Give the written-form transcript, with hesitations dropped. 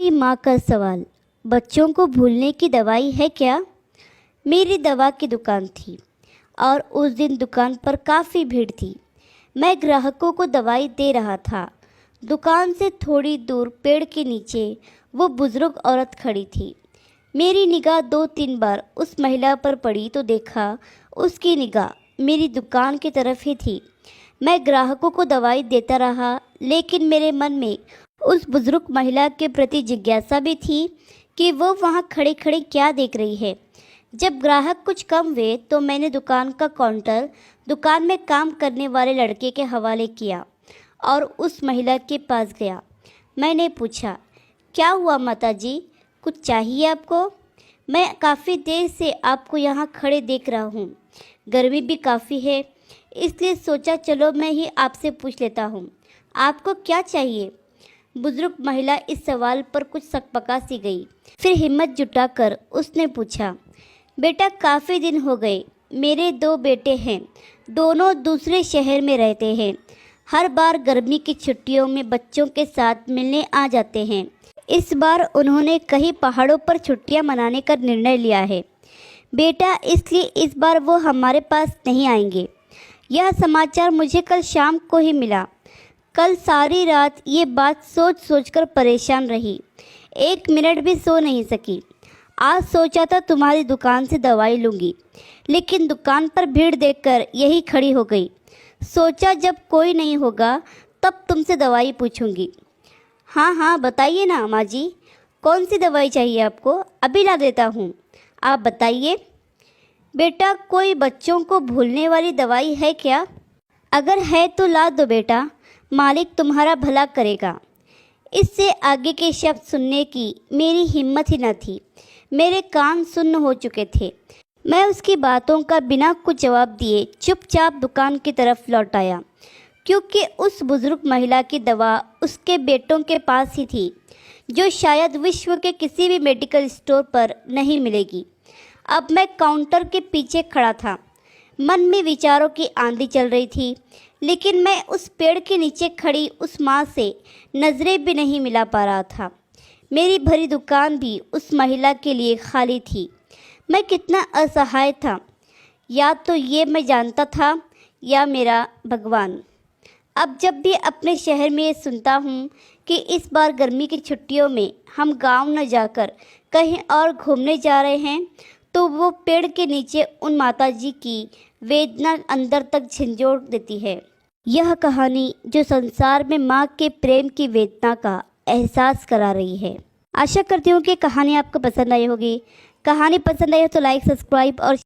मेरी माँ का सवाल, बच्चों को भूलने की दवाई है क्या? मेरी दवा की दुकान थी और उस दिन दुकान पर काफ़ी भीड़ थी। मैं ग्राहकों को दवाई दे रहा था। दुकान से थोड़ी दूर पेड़ के नीचे वो बुज़ुर्ग औरत खड़ी थी। मेरी निगाह 2-3 बार उस महिला पर पड़ी तो देखा उसकी निगाह मेरी दुकान की तरफ ही थी। मैं ग्राहकों को दवाई देता रहा, लेकिन मेरे मन में उस बुजुर्ग महिला के प्रति जिज्ञासा भी थी कि वो वहाँ खड़े खड़े क्या देख रही है। जब ग्राहक कुछ कम हुए तो मैंने दुकान का काउंटर दुकान में काम करने वाले लड़के के हवाले किया और उस महिला के पास गया। मैंने पूछा, क्या हुआ माता जी, कुछ चाहिए आपको? मैं काफ़ी देर से आपको यहाँ खड़े देख रहा हूँ। गर्मी भी काफ़ी है, इसलिए सोचा चलो मैं ही आपसे पूछ लेता हूँ, आपको क्या चाहिए? बुजुर्ग महिला इस सवाल पर कुछ सकपका सी गई। फिर हिम्मत जुटाकर उसने पूछा, बेटा काफ़ी दिन हो गए, मेरे 2 बेटे हैं, दोनों दूसरे शहर में रहते हैं। हर बार गर्मी की छुट्टियों में बच्चों के साथ मिलने आ जाते हैं। इस बार उन्होंने कहीं पहाड़ों पर छुट्टियां मनाने का निर्णय लिया है बेटा, इसलिए इस बार वो हमारे पास नहीं आएंगे। यह समाचार मुझे कल शाम को ही मिला। कल सारी रात ये बात सोच सोचकर परेशान रही, 1 मिनट भी सो नहीं सकी। आज सोचा था तुम्हारी दुकान से दवाई लूँगी, लेकिन दुकान पर भीड़ देखकर यही खड़ी हो गई। सोचा जब कोई नहीं होगा तब तुमसे दवाई पूछूंगी। हाँ हाँ बताइए ना माँ जी, कौन सी दवाई चाहिए आपको? अभी ला देता हूँ, आप बताइए। बेटा कोई बच्चों को भूलने वाली दवाई है क्या? अगर है तो ला दो बेटा, मालिक तुम्हारा भला करेगा। इससे आगे के शब्द सुनने की मेरी हिम्मत ही न थी। मेरे कान सुन्न हो चुके थे। मैं उसकी बातों का बिना कुछ जवाब दिए चुपचाप दुकान की तरफ लौट आया, क्योंकि उस बुजुर्ग महिला की दवा उसके बेटों के पास ही थी, जो शायद विश्व के किसी भी मेडिकल स्टोर पर नहीं मिलेगी। अब मैं काउंटर के पीछे खड़ा था। मन में विचारों की आंधी चल रही थी, लेकिन मैं उस पेड़ के नीचे खड़ी उस माँ से नज़रें भी नहीं मिला पा रहा था। मेरी भरी दुकान भी उस महिला के लिए खाली थी। मैं कितना असहाय था, या तो ये मैं जानता था या मेरा भगवान। अब जब भी अपने शहर में ये सुनता हूँ कि इस बार गर्मी की छुट्टियों में हम गांव न जाकर कहीं और घूमने जा रहे हैं, तो वो पेड़ के नीचे उन माताजी की वेदना अंदर तक झंझोड़ देती है। यह कहानी जो संसार में माँ के प्रेम की वेदना का एहसास करा रही है। आशा करती हूँ कि कहानी आपको पसंद आई होगी। कहानी पसंद आई हो तो लाइक, सब्सक्राइब और